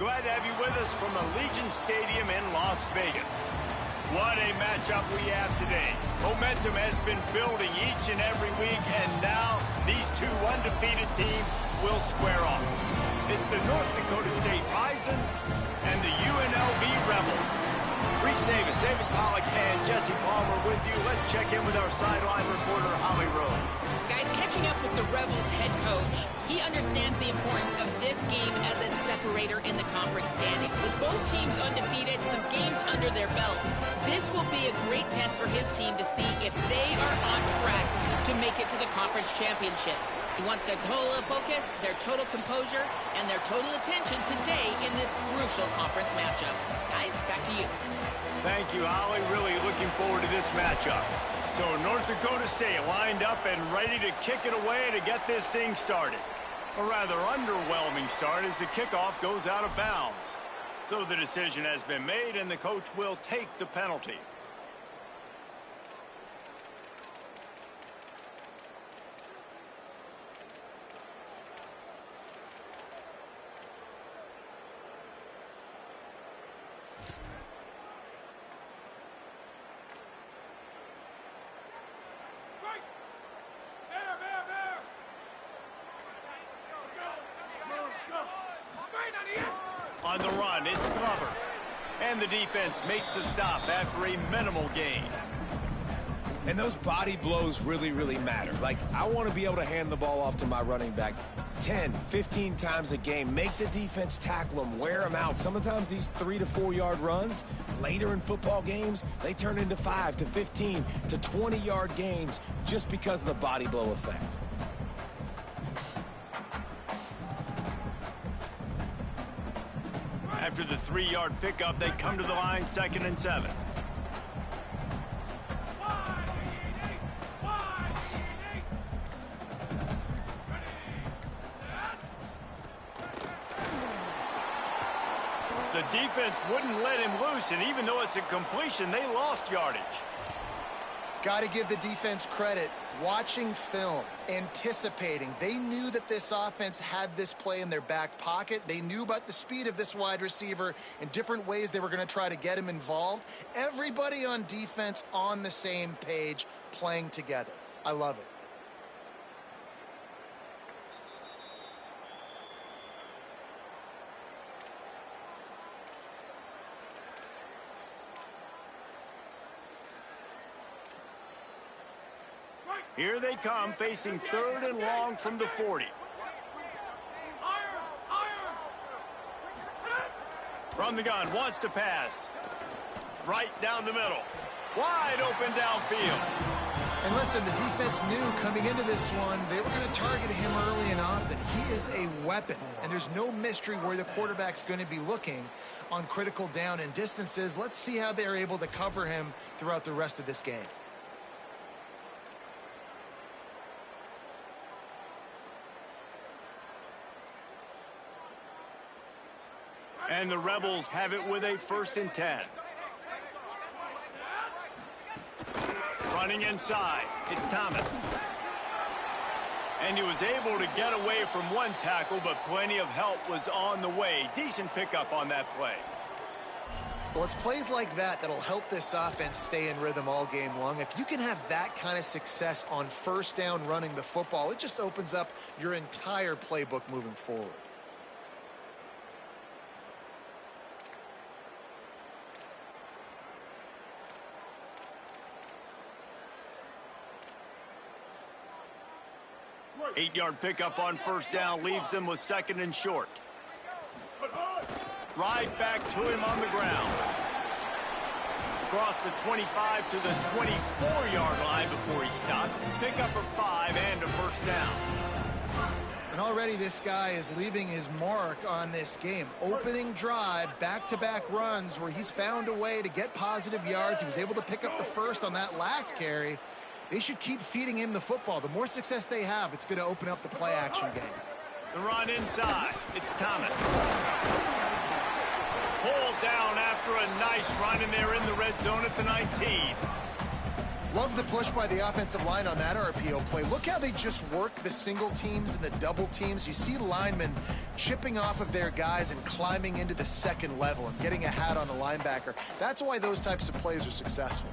glad to have you with us from Allegiant Stadium in Las Vegas. What a matchup we have today. Momentum has been building each and every week, and now these two undefeated teams will square off. It's the North Dakota State Bison and the UNLV Rebels. Reese Davis, David Pollack, and Jesse Palmer with you. Let's check in with our sideline reporter, Holly Rowe. Guys, catching up with the Rebels head coach, he understands the importance of this game as a separator in the conference standings. With both teams undefeated, some games under their belt, this will be a great test for his team to see if they are on track to make it to the conference championship. He wants their total focus, their total composure, and their total attention today in this crucial conference matchup. Guys, back to you. Thank you, Holly. Really looking forward to this matchup. So North Dakota State lined up and ready to kick it away to get this thing started. A rather underwhelming start as the kickoff goes out of bounds. So the decision has been made, and the coach will take the penalty. On the run, it's Glover. And the defense makes the stop after a minimal gain. And those body blows really matter. Like, I want to be able to hand the ball off to my running back 10, 15 times a game. Make the defense tackle them, wear them out. Sometimes these 3 to 4 yard runs, later in football games, they turn into 5 to 15 to 20 yard gains just because of the body blow effect. After the 3 yard pickup, they come to the line, 2nd and 7. The defense wouldn't let him loose, and even though it's a completion, they lost yardage. Got to give the defense credit. Watching film, anticipating. They knew that this offense had this play in their back pocket. They knew about the speed of this wide receiver and different ways they were going to try to get him involved. Everybody on defense on the same page, playing together. I love it. Here they come, facing 3rd and long from the 40. From the gun, wants to pass. Right down the middle. Wide open downfield. And listen, the defense knew coming into this one, they were going to target him early and often. He is a weapon, and there's no mystery where the quarterback's going to be looking on critical down and distances. Let's see how they're able to cover him throughout the rest of this game. And the Rebels have it with a 1st and 10. Running inside, it's Thomas. And he was able to get away from one tackle, but plenty of help was on the way. Decent pickup on that play. Well, it's plays like that that'll help this offense stay in rhythm all game long. If you can have that kind of success on 1st down running the football, it just opens up your entire playbook moving forward. Eight-yard pickup on 1st down leaves them with 2nd and short. Right back to him on the ground. Across the 25 to the 24-yard line before he stopped. Pickup of 5 and a 1st down. And already this guy is leaving his mark on this game. Opening drive, back-to-back runs where he's found a way to get positive yards. He was able to pick up the 1st on that last carry. They should keep feeding him the football. The more success they have, it's going to open up the play-action game. The run inside. It's Thomas. Pulled down after a nice run, and they're in the red zone at the 19. Love the push by the offensive line on that RPO play. Look how they just work the single teams and the double teams. You see linemen chipping off of their guys and climbing into the second level and getting a hat on the linebacker. That's why those types of plays are successful.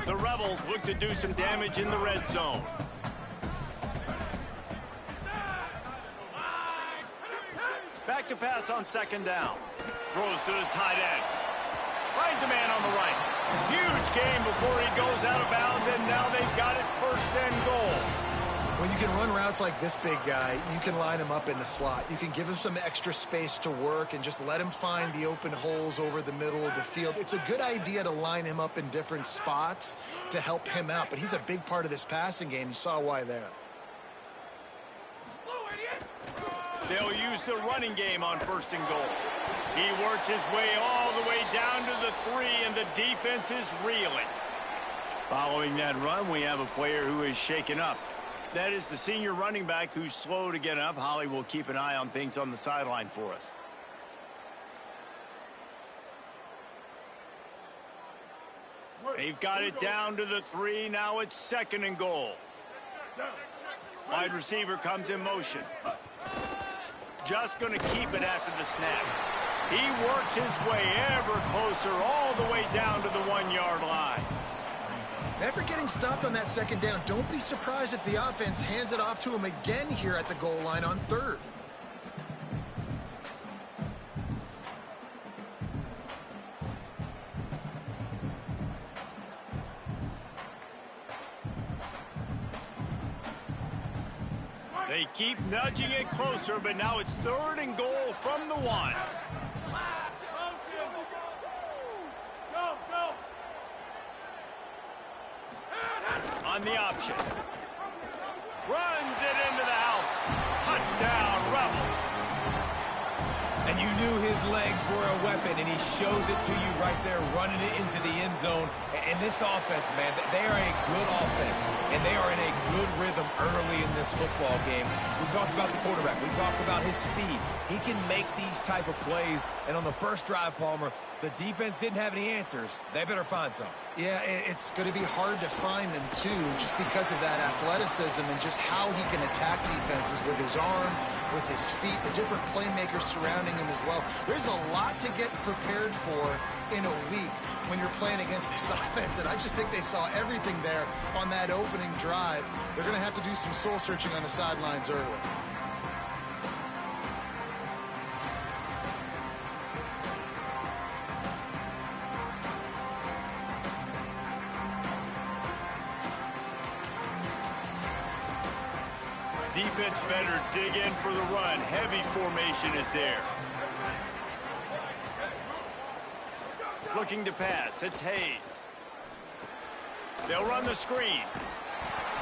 The Rebels look to do some damage in the red zone. Back to pass on second down. Throws to the tight end. Finds a man on the right. Huge gain before he goes out of bounds, and now they've got it first and goal. When you can run routes like this big guy, you can line him up in the slot. You can give him some extra space to work and just let him find the open holes over the middle of the field. It's a good idea to line him up in different spots to help him out, but he's a big part of this passing game. You saw why there. They'll use the running game on first and goal. He works his way all the way down to the 3, and the defense is reeling. Following that run, we have a player who is shaken up. That is the senior running back who's slow to get up. Holly will keep an eye on things on the sideline for us. They've got it down to the 3. Now it's second and goal. Wide receiver comes in motion. Just going to keep it after the snap. He works his way ever closer all the way down to the 1-yard line. After getting stopped on that second down, don't be surprised if the offense hands it off to him again here at the goal line on third. They keep nudging it closer, but now it's third and goal from the 1. On the option. Runs it into the house. Touchdown, Rebels. And you knew his legs were a weapon, and he shows it to you right there, running it into the end zone. And this offense, man, they are a good offense, and they are in a good rhythm early in this football game. We talked about the quarterback. We talked about his speed. He can make these type of plays, and on the first drive, Palmer, the defense didn't have any answers. They better find some. Yeah, it's going to be hard to find them, too, just because of that athleticism and just how he can attack defenses with his arm, with his feet, the different playmakers surrounding him as well. There's a lot to get prepared for in a week when you're playing against this offense, and I just think they saw everything there on that opening drive. They're going to have to do some soul-searching on the sidelines early. Defense better dig in for the run. Heavy formation is there. Looking to pass. It's Hayes. They'll run the screen.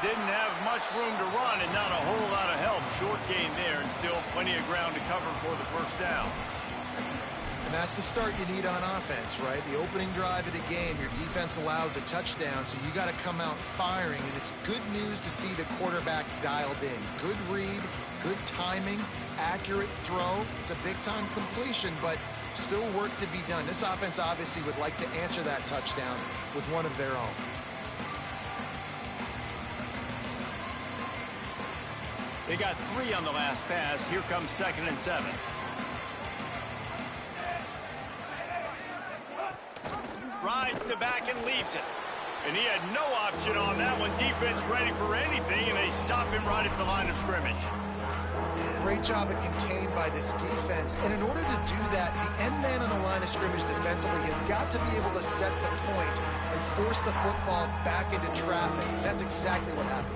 Didn't have much room to run and not a whole lot of help. Short gain there and still plenty of ground to cover for the first down. And that's the start you need on offense, right? The opening drive of the game, your defense allows a touchdown, so you got to come out firing. And it's good news to see the quarterback dialed in. Good read, good timing, accurate throw. It's a big-time completion, but still work to be done. This offense obviously would like to answer that touchdown with one of their own. They got 3 on the last pass. Here comes 2nd and 7. Rides to back and leaves it. And he had no option on that one. Defense ready for anything, and they stop him right at the line of scrimmage. Great job of contained by this defense. And in order to do that, the end man on the line of scrimmage defensively has got to be able to set the point and force the football back into traffic. That's exactly what happened.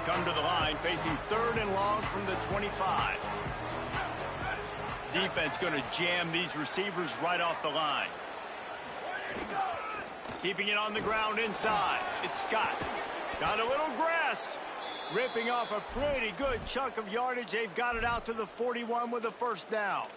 Come to the line, facing 3rd and long from the 25. Defense going to jam these receivers right off the line. Keeping it on the ground inside. It's Scott. Got a little grass. Ripping off a pretty good chunk of yardage. They've got it out to the 41 with a first down.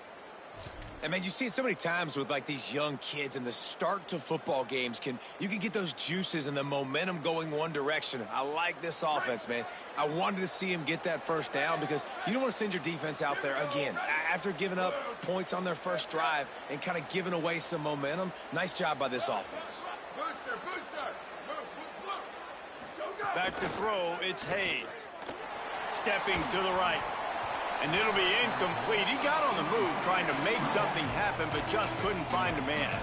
And man, you see it so many times with like these young kids in the start to football games. You can get those juices and the momentum going one direction. I like this offense, man. I wanted to see him get that first down because you don't want to send your defense out there again after giving up points on their first drive and kind of giving away some momentum. Nice job by this offense. Back to throw, it's Hayes. Stepping to the right. And it'll be incomplete. He got on the move trying to make something happen, but just couldn't find a man.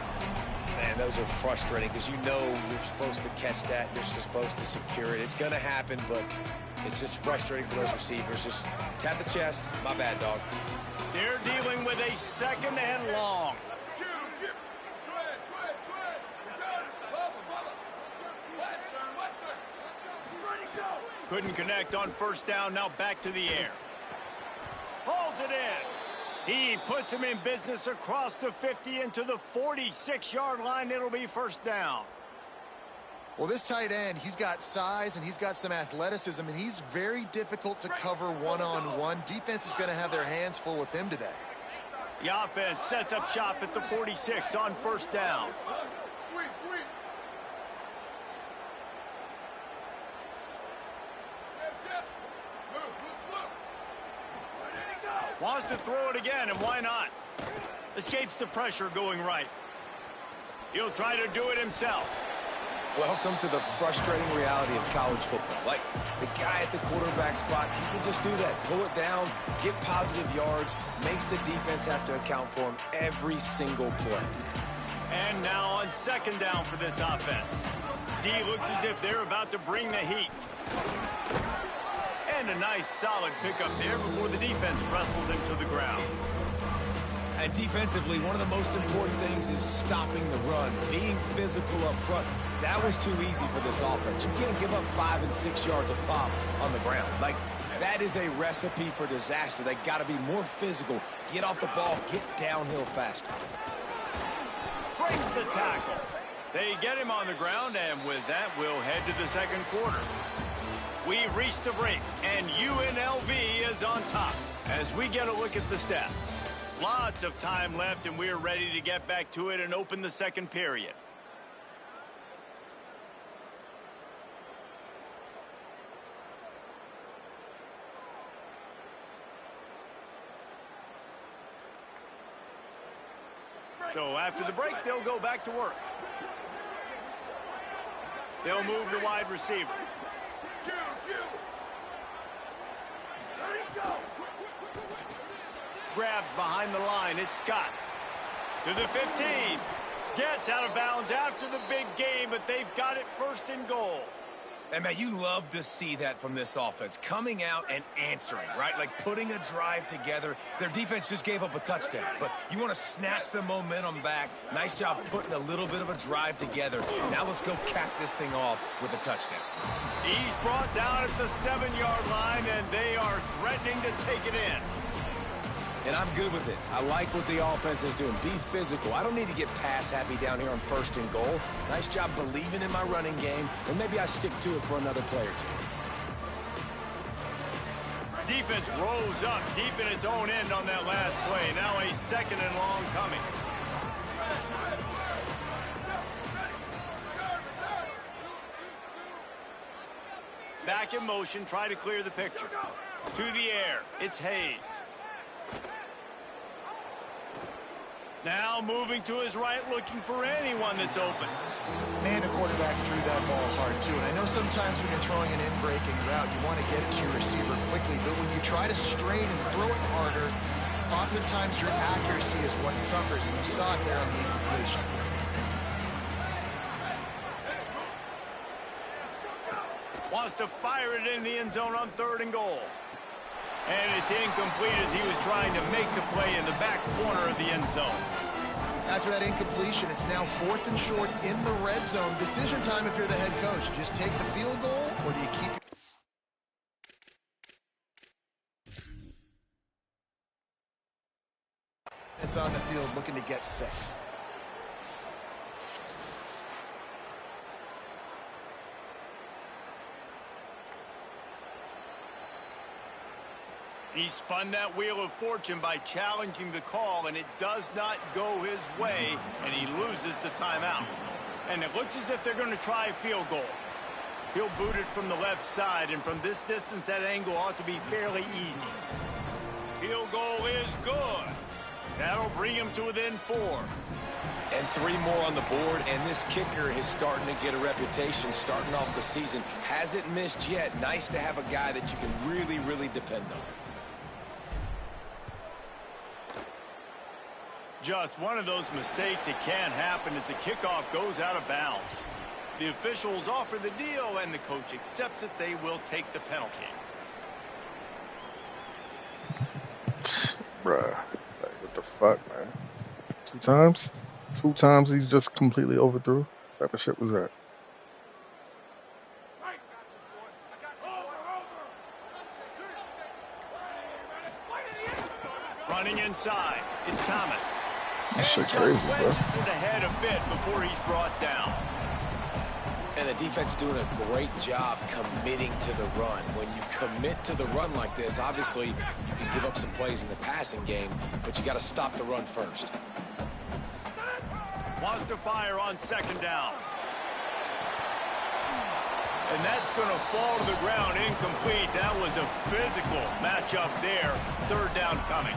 Man, those are frustrating because you know you're supposed to catch that. You're supposed to secure it. It's going to happen, but it's just frustrating for those receivers. Just tap the chest. My bad, dog. They're dealing with a second and long. Couldn't connect on first down. Now back to the air. Hauls it in. He puts him in business across the 50 into the 46-yard line. It'll be first down. Well, this tight end, he's got size and he's got some athleticism, and he's very difficult to cover one-on-one. Defense is going to have their hands full with him today. The offense sets up shop at the 46 on first down. Wants to throw it again, and why not? Escapes the pressure going right. He'll try to do it himself. Welcome to the frustrating reality of college football. Like, the guy at the quarterback spot, he can just do that. Pull it down, get positive yards, makes the defense have to account for him every single play. And now on second down for this offense. D looks as if they're about to bring the heat. And a nice solid pickup there before the defense wrestles him to the ground. And defensively, one of the most important things is stopping the run, being physical up front. That was too easy for this offense. You can't give up 5 and 6 yards a pop on the ground. Like, that is a recipe for disaster. They got to be more physical, get off the ball, get downhill faster. Breaks the tackle. They get him on the ground, and with that, we'll head to the second quarter. We've reached the break, and UNLV is on top as we get a look at the stats. Lots of time left, and we're ready to get back to it and open the second period. So after the break, they'll go back to work. They'll move the wide receiver. Grabbed behind the line. It's Scott. To the 15. Gets out of bounds after the big game, but they've got it first and goal. And, man, you love to see that from this offense. Coming out and answering, right? Like putting a drive together. Their defense just gave up a touchdown, but you want to snatch the momentum back. Nice job putting a little bit of a drive together. Now let's go cap this thing off with a touchdown. He's brought down at the 7-yard line, and they are threatening to take it in. And I'm good with it. I like what the offense is doing. Be physical. I don't need to get pass happy down here on first and goal. Nice job believing in my running game, and maybe I stick to it for another play or two. Defense rose up deep in its own end on that last play. Now a second and long coming. Back in motion, try to clear the picture. To the air, it's Hayes. Now moving to his right, looking for anyone that's open. Man, the quarterback threw that ball hard, too. And I know sometimes when you're throwing an in-breaking route, you want to get it to your receiver quickly. But when you try to strain and throw it harder, oftentimes your accuracy is what suffers. And you saw it there on the incompletion. Wants to fire it in the end zone on third and goal. And it's incomplete as he was trying to make the play in the back corner of the end zone. After that incompletion, it's now 4th and short in the red zone. Decision time if you're the head coach. Just take the field goal, or do you keep it? It's on the field looking to get 6. He spun that wheel of fortune by challenging the call, and it does not go his way, and he loses the timeout. And it looks as if they're going to try a field goal. He'll boot it from the left side, and from this distance, that angle ought to be fairly easy. Field goal is good. That'll bring him to within 4. And 3 more on the board, and this kicker is starting to get a reputation starting off the season. Hasn't missed yet. Nice to have a guy that you can really, really depend on. Just one of those mistakes that can happen as the kickoff goes out of bounds. The officials offer the deal, and the coach accepts it. They will take the penalty. Bruh, like, what the fuck, man? 2 times? 2 times he's just completely overthrew? What type of shit was that? Running inside, it's Thomas. That shit And crazy, just bro. wedges it ahead a bit before he's brought down. And the defense doing a great job committing to the run. When you commit to the run like this, obviously you can give up some plays in the passing game, but you got to stop the run first. Wants to fire on 2nd down. And that's going to fall to the ground incomplete. That was a physical matchup there. 3rd down coming.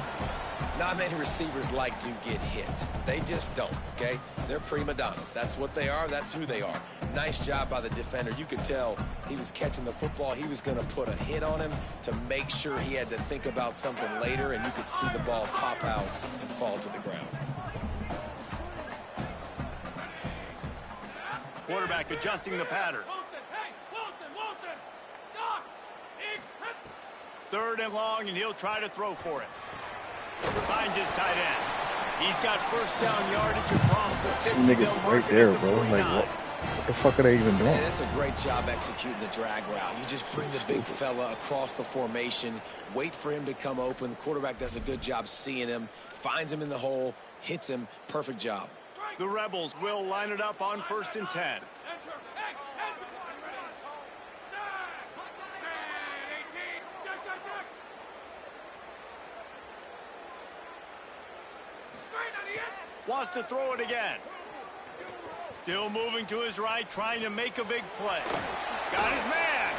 Not many receivers like to get hit. They just don't, okay? They're prima donnas. That's what they are. That's who they are. Nice job by the defender. You could tell he was catching the football. He was going to put a hit on him to make sure he had to think about something later, and you could see the ball pop out and fall to the ground. Quarterback adjusting the pattern. 3rd and long, and he'll try to throw for it. Finds his tight end. He's got 1st down yardage across the 50. Some niggas right there, bro. Like, what the fuck are they even doing? And it's a great job executing the drag route. You just bring the big fella across the formation, wait for him to come open. The quarterback does a good job seeing him, finds him in the hole, hits him. Perfect job. The Rebels will line it up on 1st and 10. Wants to throw it again. Still moving to his right, trying to make a big play. Got his man.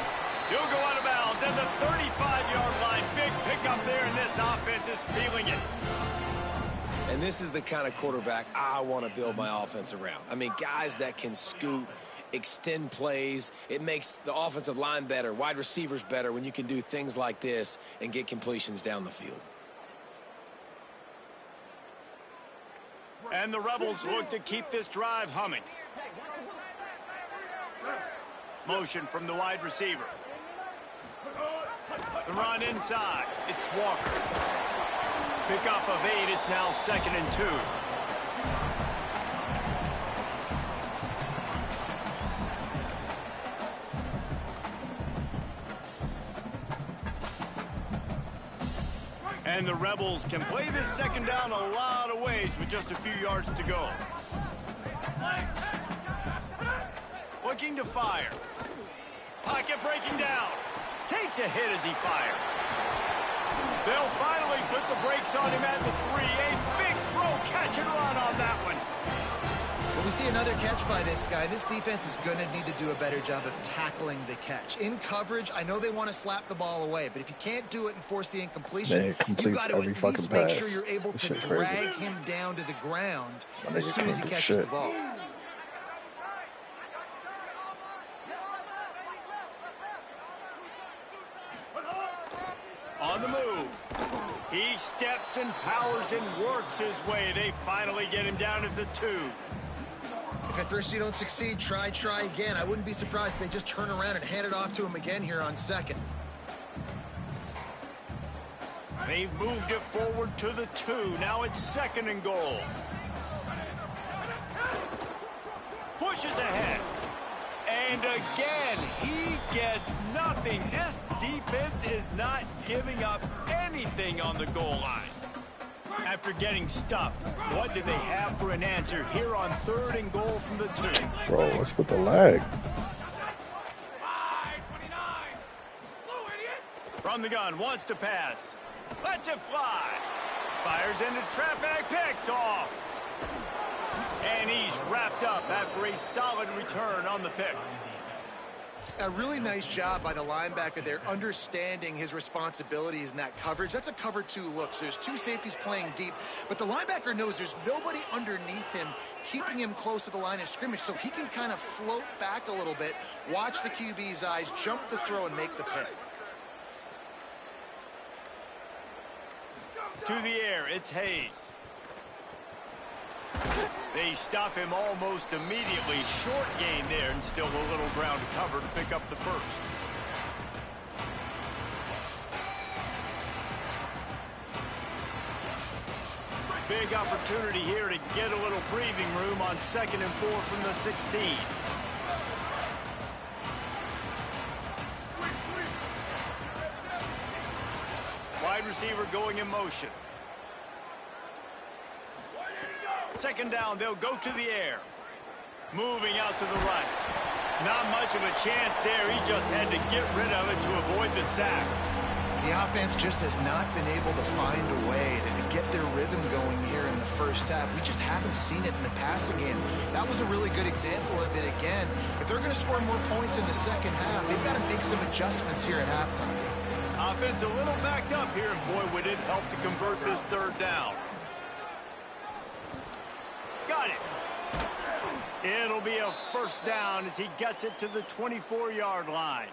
He'll go out of bounds at the 35-yard line. Big pickup there, and this offense is feeling it. And this is the kind of quarterback I want to build my offense around. I mean, guys that can scoot, extend plays. It makes the offensive line better, wide receivers better when you can do things like this and get completions down the field. And the Rebels look to keep this drive humming. Motion from the wide receiver. The run inside. It's Walker. Pickup of 8. It's now 2nd and 2. And the Rebels can play this 2nd down a lot of ways with just a few yards to go. Looking to fire. Pocket breaking down. Takes a hit as he fires. They'll finally put the brakes on him at the 3. A big throw, catch and run on that one. When we see another catch by this guy, this defense is going to need to do a better job of tackling the catch. In coverage, I know they want to slap the ball away, but if you can't do it and force the incompletion, you got to at least make sure you're able to drag him down to the ground as soon as he catches the ball. On the move. He steps and powers and works his way. They finally get him down at the 2. If at first you don't succeed, try again. I wouldn't be surprised if they just turn around and hand it off to him again here on 2nd. They've moved it forward to the 2. Now it's 2nd and goal. Pushes ahead. And again, he gets nothing. This defense is not giving up anything on the goal line. After getting stuffed, what do they have for an answer here on 3rd and goal from the 2? Bro, what's with the lag? From the gun, wants to pass. Lets it fly. Fires into traffic, picked off. And he's wrapped up after a solid return on the pick. A really nice job by the linebacker there, understanding his responsibilities in that coverage. That's a cover 2 look. So there's 2 safeties playing deep, but the linebacker knows there's nobody underneath him, keeping him close to the line of scrimmage, so he can kind of float back a little bit, watch the QB's eyes, jump the throw, and make the pick. To the air, it's Hayes. They stop him almost immediately. Short gain there, and still a little ground to cover to pick up the first. Big opportunity here to get a little breathing room on 2nd and 4 from the 16. Wide receiver going in motion. 2nd down, they'll go to the air. Moving out to the right. Not much of a chance there. He just had to get rid of it to avoid the sack. The offense just has not been able to find a way to get their rhythm going here in the first half. We just haven't seen it in the passing game. That was a really good example of it again. If they're going to score more points in the second half, they've got to make some adjustments here at halftime. Offense a little backed up here, and boy, would it help to convert this 3rd down. Got it. It'll be a 1st down as he gets it to the 24-yard line.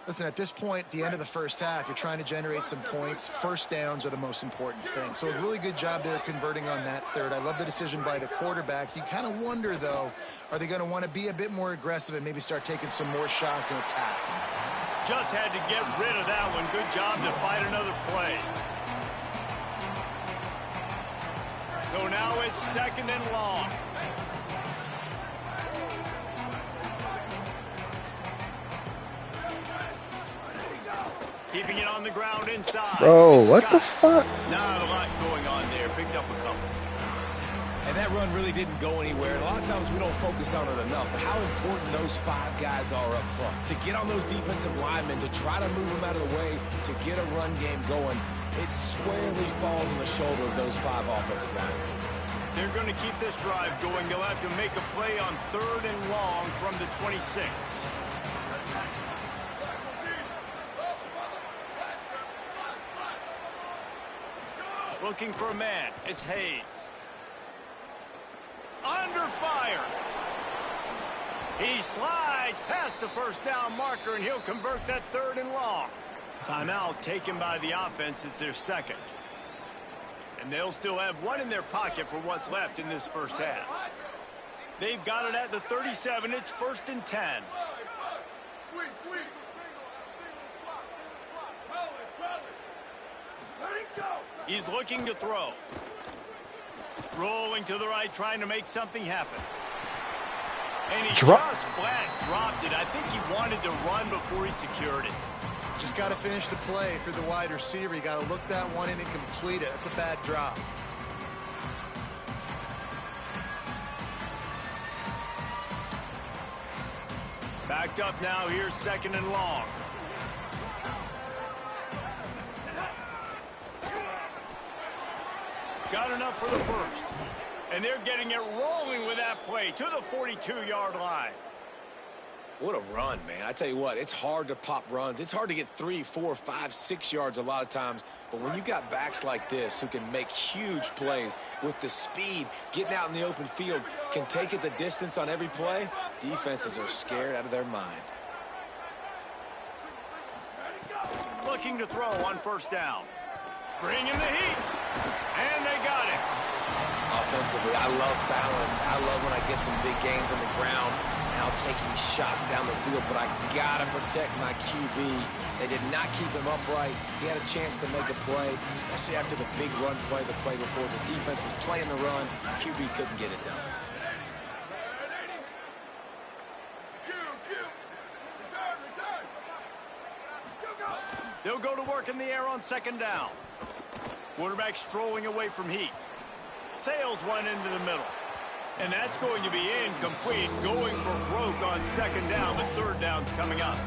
Listen, at this point, the end of the first half, you're trying to generate some points. 1st downs are the most important thing. So a really good job there converting on that 3rd. I love the decision by the quarterback. You kind of wonder, though, are they going to want to be a bit more aggressive and maybe start taking some more shots and attack? Just had to get rid of that one. Good job to fight another play. So now it's 2nd and long. Keeping it on the ground inside. Bro, what the fuck? Not a lot going on there. Picked up a couple. And that run really didn't go anywhere. And a lot of times we don't focus on it enough. But how important those 5 guys are up front. To get on those defensive linemen, to try to move them out of the way, to get a run game going, it squarely falls on the shoulder of those 5 offensive linemen. They're going to keep this drive going. They'll have to make a play on 3rd and long from the 26. Looking for a man. It's Hayes. Under fire. He slides past the 1st down marker, and he'll convert that 3rd and long. Timeout taken by the offense. It's their 2nd. And they'll still have 1 in their pocket for what's left in this first half. They've got it at the 37. It's 1st and 10. He's looking to throw. Rolling to the right, trying to make something happen. And he just flat dropped it. I think he wanted to run before he secured it. Just got to finish the play for the wide receiver. You got to look that one in and complete it. That's a bad drop. Backed up now here, 2nd and long. Got enough for the 1st. And they're getting it rolling with that play to the 42-yard line. What a run, man. I tell you what, it's hard to pop runs. It's hard to get 3, 4, 5, 6 yards a lot of times. But when you've got backs like this who can make huge plays with the speed, getting out in the open field, can take it the distance on every play, defenses are scared out of their mind. Looking to throw on 1st down. Bringing the heat. And they got it. Offensively, I love balance. I love when I get some big gains on the ground. Now taking shots down the field, but I got to protect my QB. They did not keep him upright. He had a chance to make a play, especially after the big run play, the play before. The defense was playing the run. QB couldn't get it done. They'll go to work in the air on 2nd down. Quarterback strolling away from heat. Sails one into the middle. And that's going to be incomplete. Going for broke on 2nd down, but 3rd down's coming up.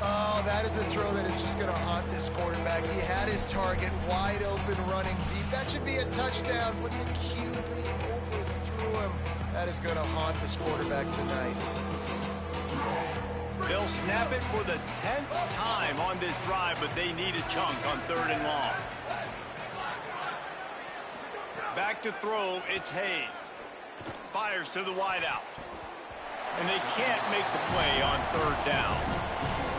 Oh, that is a throw that is just going to haunt this quarterback. He had his target wide open, running deep. That should be a touchdown, but the QB overthrew him. That is going to haunt this quarterback tonight. They'll snap it for the 10th time on this drive, but they need a chunk on 3rd and long. Back to throw, it's Hayes. Fires to the wideout. And they can't make the play on 3rd down.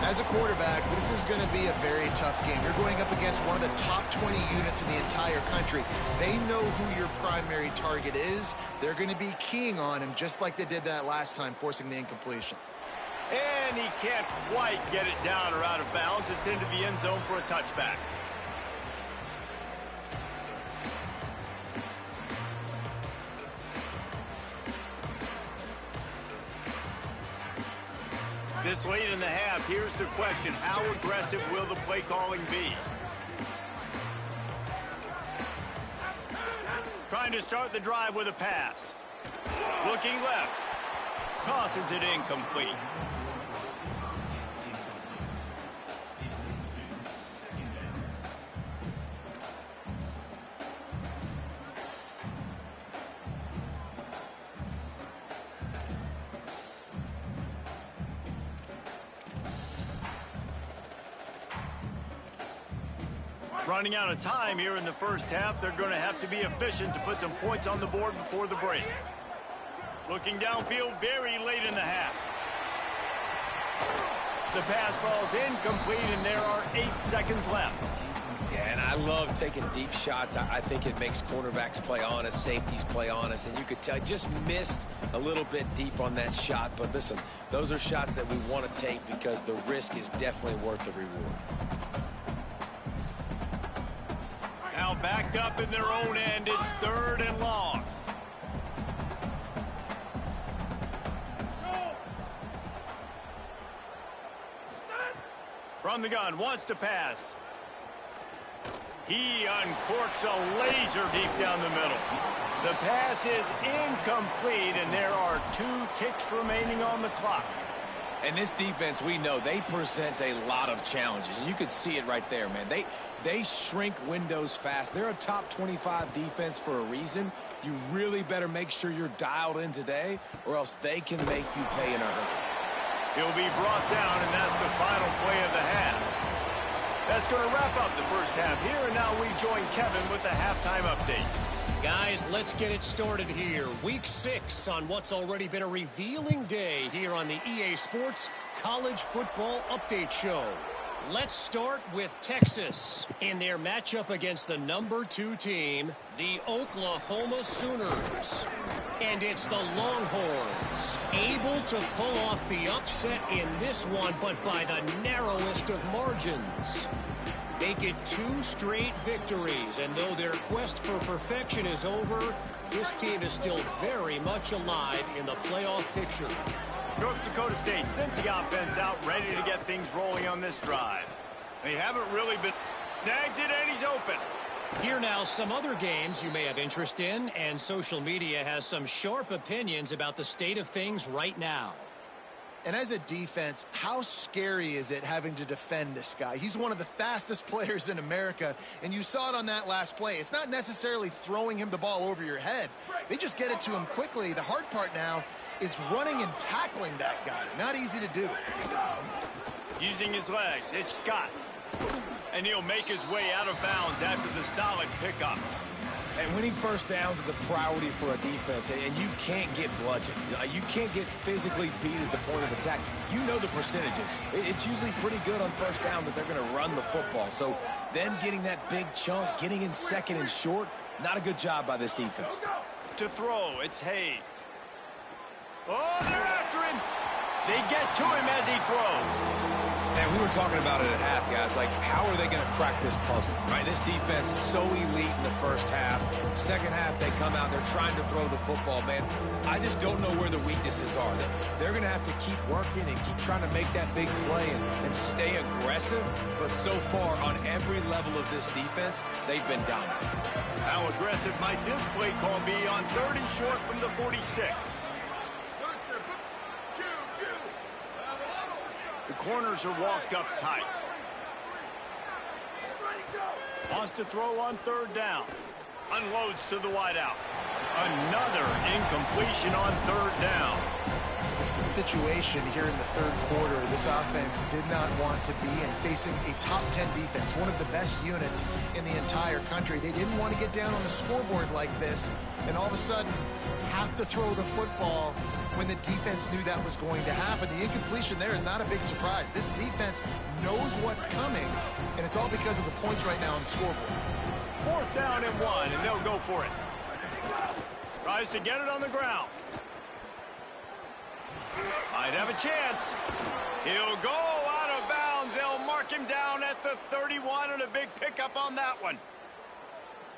As a quarterback, this is going to be a very tough game. You're going up against one of the top 20 units in the entire country. They know who your primary target is. They're going to be keying on him just like they did that last time, forcing the incompletion. And he can't quite get it down or out of bounds. It's into the end zone for a touchback. This late in the half, here's the question. How aggressive will the play calling be? Trying to start the drive with a pass. Looking left. Tosses it incomplete. Running out of time here in the first half. They're going to have to be efficient to put some points on the board before the break. Looking downfield very late in the half. The pass falls incomplete, and there are 8 seconds left. Yeah, and I love taking deep shots. I think it makes cornerbacks play honest, safeties play honest, and you could tell just missed a little bit deep on that shot. But listen, those are shots that we want to take because the risk is definitely worth the reward. Now backed up in their own end. It's 3rd and long. From the gun, wants to pass. He uncorks a laser deep down the middle. The pass is incomplete, and there are 2 ticks remaining on the clock. And this defense, we know, they present a lot of challenges. And you could see it right there, man. They shrink windows fast. They're a top 25 defense for a reason. You really better make sure you're dialed in today, or else they can make you pay in a hurry. He'll be brought down, and that's the final play of the half. That's going to wrap up the first half here, and now we join Kevin with the halftime update. Guys, let's get it started here. Week 6 on what's already been a revealing day here on the EA Sports College Football Update Show. Let's start with Texas in their matchup against the number 2 team, the Oklahoma Sooners. And it's the Longhorns, able to pull off the upset in this one, but by the narrowest of margins. Make it 2 straight victories, and though their quest for perfection is over, this team is still very much alive in the playoff picture. North Dakota State sends the offense out, ready to get things rolling on this drive. They haven't really been... Snags it, and he's open. Here now, some other games you may have interest in, and social media has some sharp opinions about the state of things right now. And as a defense, how scary is it having to defend this guy? He's one of the fastest players in America, and you saw it on that last play. It's not necessarily throwing him the ball over your head. They just get it to him quickly. The hard part now is running and tackling that guy. Not easy to do. Using his legs, it's Scott. And he'll make his way out of bounds after the solid pickup. And winning first downs is a priority for a defense, and you can't get bludgeoned. You can't get physically beat at the point of attack. You know the percentages. It's usually pretty good on first down that they're going to run the football. So them getting that big chunk, getting in second and short, not a good job by this defense. To throw, it's Hayes. Oh, they're after him. They get to him as he throws. And we were talking about it at half, guys. Like, how are they going to crack this puzzle, right? This defense so elite in the first half. Second half, they come out, they're trying to throw the football, man. I just don't know where the weaknesses are. They're going to have to keep working and keep trying to make that big play and stay aggressive. But so far, on every level of this defense, they've been dominant. How aggressive might this play call be on 3rd and short from the 46? The corners are walked up tight. Wants to throw on third down. Unloads to the wideout. Another incompletion on third down. This is a situation here in the third quarter this offense did not want to be in, facing a top 10 defense, one of the best units in the entire country. They didn't want to get down on the scoreboard like this and all of a sudden have to throw the football when the defense knew that was going to happen. The incompletion there is not a big surprise. This defense knows what's coming, and it's all because of the points right now on the scoreboard. Fourth down and 1, and they'll go for it. Tries to get it on the ground. Might have a chance. He'll go out of bounds. They'll mark him down at the 31, and a big pickup on that one.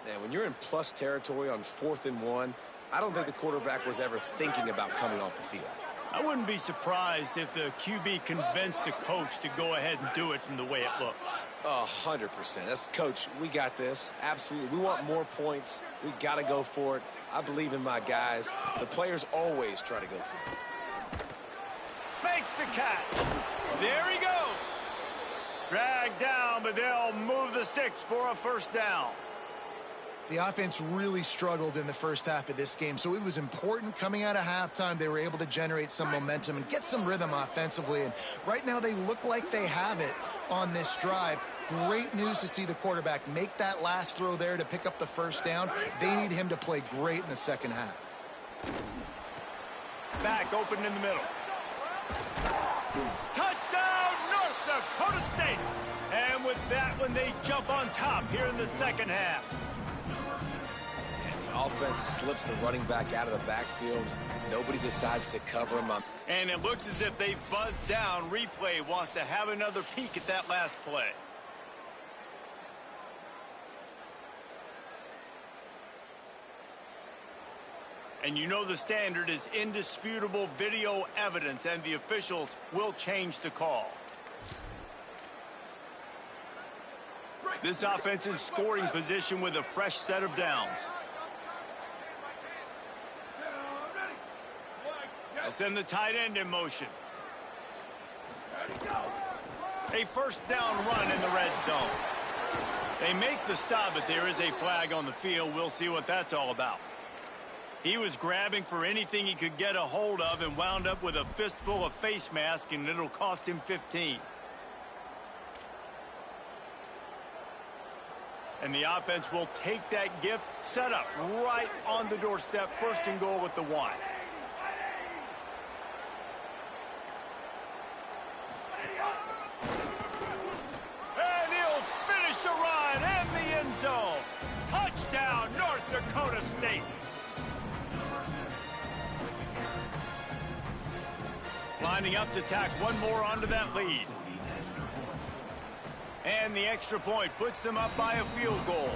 Man, when you're in plus territory on 4th and 1, I don't think the quarterback was ever thinking about coming off the field. I wouldn't be surprised if the QB convinced the coach to go ahead and do it from the way it looked. 100%. That's, Coach, we got this. Absolutely. We want more points. We got to go for it. I believe in my guys. The players always try to go for it. Makes the catch. There he goes. Dragged down, but they'll move the sticks for a first down. The offense really struggled in the first half of this game, so it was important coming out of halftime. They were able to generate some momentum and get some rhythm offensively, and right now they look like they have it on this drive. Great news to see the quarterback make that last throw there to pick up the first down. They need him to play great in the second half. Back open in the middle. Touchdown, North Dakota State! And with that one, they jump on top here in the second half. And the offense slips the running back out of the backfield. Nobody decides to cover him up. And it looks as if they buzzed down. Replay wants to have another peek at that last play. And you know the standard is indisputable video evidence, and the officials will change the call. This offense in scoring position with a fresh set of downs. They'll send the tight end in motion. A first down run in the red zone. They make the stop, but there is a flag on the field. We'll see what that's all about. He was grabbing for anything he could get a hold of and wound up with a fistful of face mask, and it'll cost him 15. And the offense will take that gift, set up right on the doorstep, first and goal with the 1. And he'll finish the run and the end zone. Touchdown, North Dakota State. Lining up to tack one more onto that lead. And the extra point puts them up by a field goal.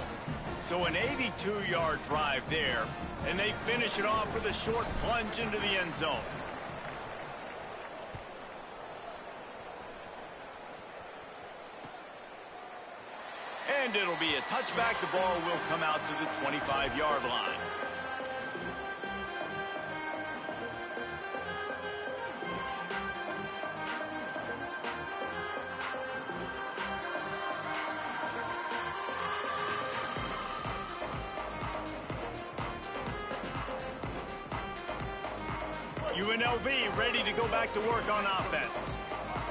So an 82-yard drive there, and they finish it off with a short plunge into the end zone. And it'll be a touchback. The ball will come out to the 25-yard line. UNLV ready to go back to work on offense.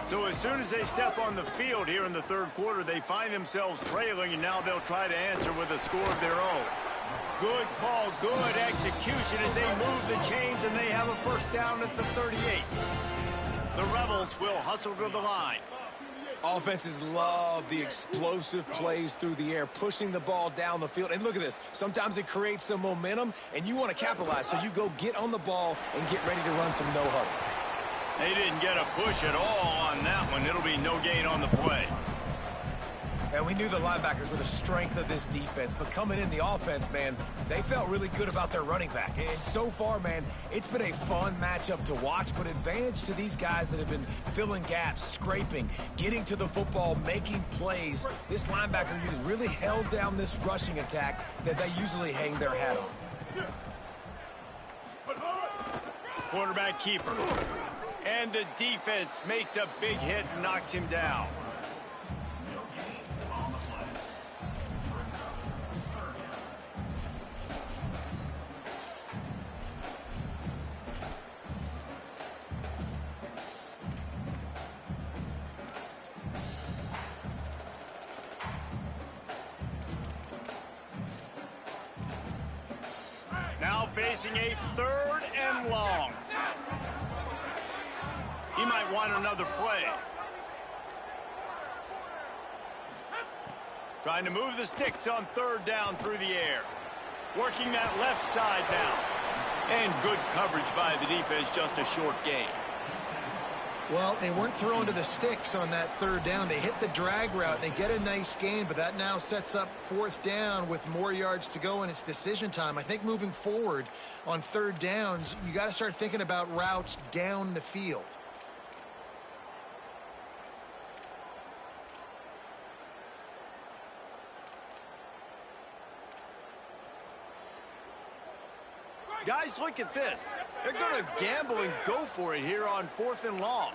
So as soon as they step on the field here in the third quarter, they find themselves trailing, and now they'll try to answer with a score of their own. Good call, good execution as they move the chains, and they have a first down at the 38. The Rebels will hustle to the line. Offenses love the explosive plays through the air, pushing the ball down the field. And look at this. Sometimes it creates some momentum, and you want to capitalize. So you go get on the ball and get ready to run some no huddle. They didn't get a push at all on that one. It'll be no gain on the play. And we knew the linebackers were the strength of this defense, but coming in the offense, man, they felt really good about their running back. And so far, man, it's been a fun matchup to watch, but advantage to these guys that have been filling gaps, scraping, getting to the football, making plays. This linebacker unit really held down this rushing attack that they usually hang their hat on. Quarterback keeper. And the defense makes a big hit and knocks him down. Now facing a 3rd and long. He might want another play. Trying to move the sticks on 3rd down through the air. Working that left side now. And good coverage by the defense, just a short gain. Well, they weren't throwing to the sticks on that 3rd down. They hit the drag route. They get a nice gain, but that now sets up 4th down with more yards to go, and it's decision time. I think moving forward on 3rd downs, you got to start thinking about routes down the field. Guys, look at this. They're going to gamble and go for it here on 4th and long.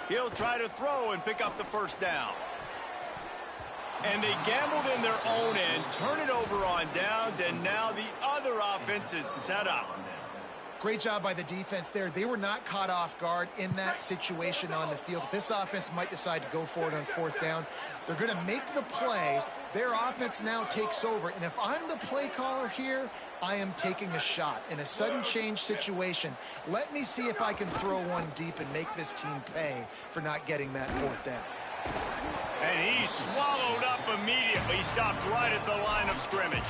He'll try to throw and pick up the 1st down. And they gambled in their own end, turn it over on downs, and now the other offense is set up. Great job by the defense there. They were not caught off guard in that situation on the field. This offense might decide to go for it on 4th down. They're going to make the play. Their offense now takes over. And if I'm the play caller here, I am taking a shot. In a sudden change situation, let me see if I can throw one deep and make this team pay for not getting that 4th down. And he swallowed up immediately. Stopped right at the line of scrimmage.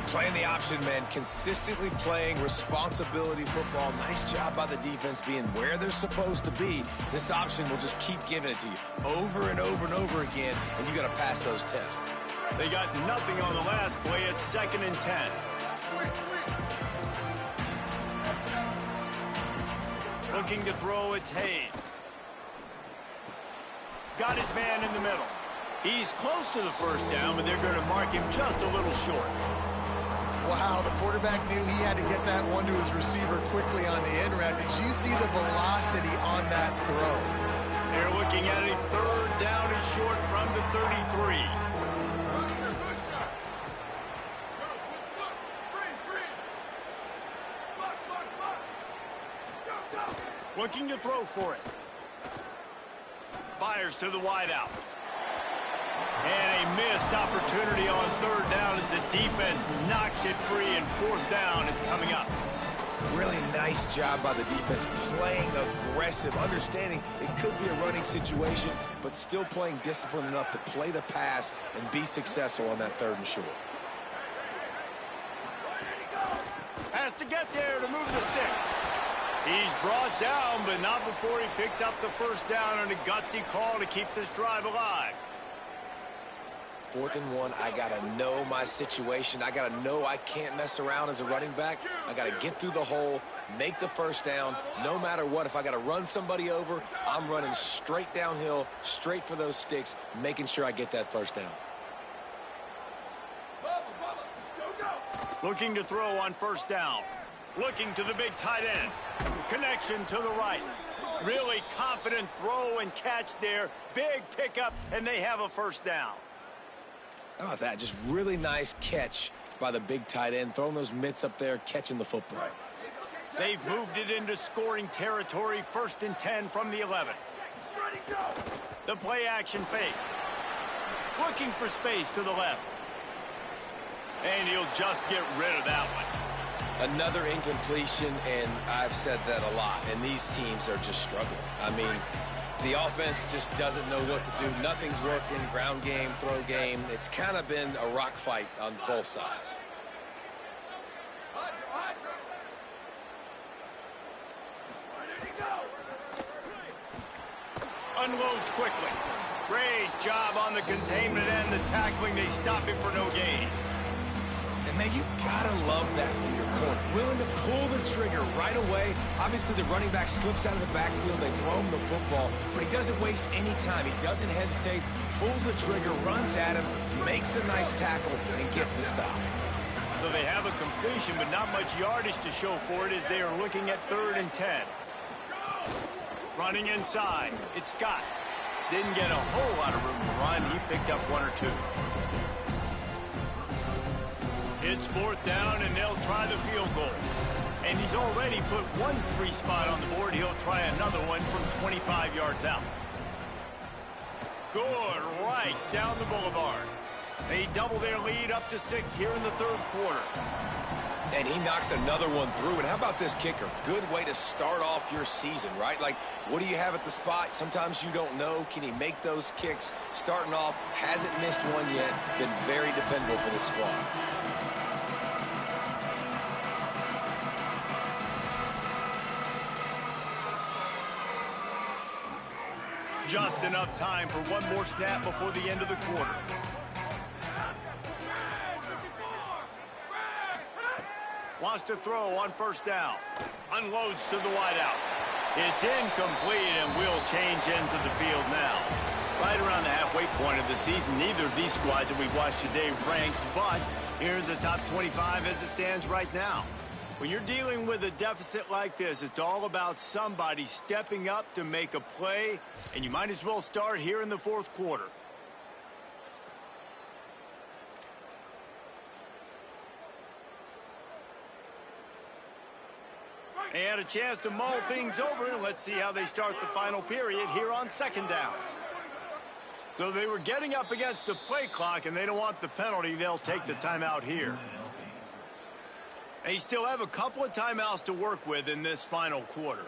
Playing the option man, consistently playing responsibility football. Nice job by the defense being where they're supposed to be. This option will just keep giving it to you over and over and over again, and you got to pass those tests. They got nothing on the last play. It's 2nd and 10. Looking to throw, it's Hayes. Got his man in the middle. He's close to the 1st down, but they're going to mark him just a little short. Wow, the quarterback knew he had to get that one to his receiver quickly on the in route. Did you see the velocity on that throw? They're looking at a 3rd down and short from the 33. Looking to throw for it. Fires to the wideout. And a missed opportunity on 3rd down as the defense knocks it free, and 4th down is coming up. Really nice job by the defense, playing aggressive, understanding it could be a running situation, but still playing disciplined enough to play the pass and be successful on that 3rd and short. Has to get there to move the sticks. He's brought down, but not before he picks up the 1st down on a gutsy call to keep this drive alive. 4th and 1, I got to know my situation. I got to know I can't mess around as a running back. I got to get through the hole, make the 1st down. No matter what, if I got to run somebody over, I'm running straight downhill, straight for those sticks, making sure I get that 1st down. Looking to throw on 1st down. Looking to the big tight end. Connection to the right. Really confident throw and catch there. Big pickup, and they have a 1st down. How about that? Just really nice catch by the big tight end, throwing those mitts up there, catching the football. They've moved it into scoring territory, 1st and 10 from the 11. The play action fake. Looking for space to the left. And he'll just get rid of that one. Another incompletion, and I've said that a lot, and these teams are just struggling. I mean, the offense just doesn't know what to do. Nothing's working, ground game, throw game. It's kind of been a rock fight on both sides. Unloads quickly. Great job on the containment and the tackling. They stop him for no gain. And, man, you gotta love that from your corner. Willing to pull the trigger right away. Obviously, the running back slips out of the backfield. They throw him the football, but he doesn't waste any time. He doesn't hesitate, pulls the trigger, runs at him, makes the nice tackle, and gets the stop. So they have a completion, but not much yardage to show for it as they are looking at 3rd and 10. Running inside, it's Scott. Didn't get a whole lot of room to run. He picked up 1 or 2. It's 4th down, and they'll try the field goal. And he's already put 1 3 spot on the board. He'll try another one from 25 yards out. Good, right down the boulevard. They double their lead up to 6 here in the 3rd quarter. And he knocks another one through. And how about this kicker? Good way to start off your season, right? Like, what do you have at the spot? Sometimes you don't know. Can he make those kicks? Starting off, hasn't missed one yet. Been very dependable for this squad. Just enough time for one more snap before the end of the quarter. Wants to throw on 1st down. Unloads to the wideout. It's incomplete and will change ends of the field now. Right around the halfway point of the season, neither of these squads that we've watched today ranked, but here's the top 25 as it stands right now. When you're dealing with a deficit like this, it's all about somebody stepping up to make a play, and you might as well start here in the 4th quarter. They had a chance to mull things over, and let's see how they start the final period here on 2nd down. So they were getting up against the play clock, and they don't want the penalty. They'll take the timeout here. They still have a couple of timeouts to work with in this final quarter.